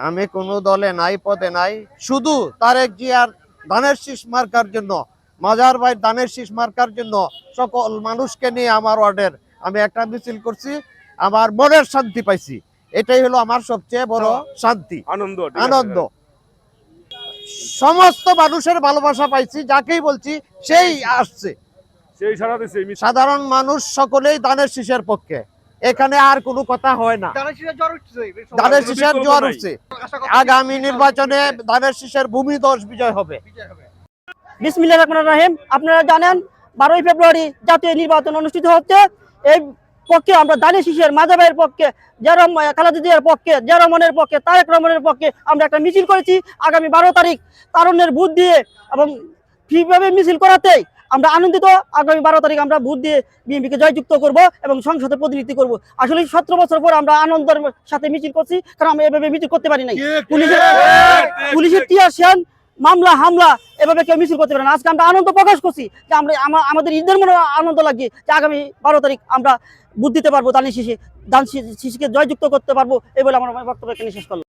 আমি কোনো দলে নাই, পদে নাই, শুধু তারেক জিয়ার ধানের শীষ মার্কার জন্য, মাজার ভাই ধানের শীষ মার্কার জন্য সকল মানুষকে নিয়ে আমার ওয়ার্ডের আমি একটা মিছিল করছি। আমার মনের শান্তি পাইছি, এটাই হলো আমার সবচেয়ে বড় শান্তি, আনন্দ। সমস্ত মানুষের ভালোবাসা পাইছি, যাকেই বলছি সেই আসছে। সাধারণ মানুষ সকলেই ধানের শীষের পক্ষে, এখানে আর কোনো কথা হয় না। ধানের শীষের জ্বর উঠছে, আগামী নির্বাচনে ধানের শীষের ভূমিধস বিজয় হবে। বিসমিল্লাহির রহমানির রহিম। আপনারা জানেন 12ই ফেব্রুয়ারি জাতীয় নির্বাচন অনুষ্ঠিত হচ্ছে। এই পক্ষে আমরা ধানের শীষের মাজা ভাইয়ের পক্ষে, খালেদা জিয়ার পক্ষে, জিয়া রহমানের পক্ষে, তারেক রহমানের পক্ষে আমরা একটা মিছিল করেছি। আগামী 12 তারিখ তারুণ্যের ভোট দিয়ে এবং ফ্রিভাবে মিছিল করাতেই আমরা আনন্দিত। আগামী 12 তারিখ আমরা ভোট দিয়ে বিএনপিকে জয়যুক্ত করব এবং সংসদে প্রতিনিধিত্ব করব। আসলে 17 বছর পর আমরা আনন্দের সাথে মিছিল করছি, কারণ আমরা এভাবে মিছিল করতে পারি নাই। পুলিশের টিয়ার শেল, মামলা হামলা, এভাবে কেউ মিছিল করতে পারে না। আজকে আমরা আনন্দ প্রকাশ করছি যে আমরা আমাদের ঈদের মনে আনন্দ লাগছে যে আগামী 12 তারিখ আমরা ভোট দিতে পারবো, ধানের শীষে জয়যুক্ত করতে পারবো। এই বলে আমার বক্তব্য এখানে শেষ করলাম।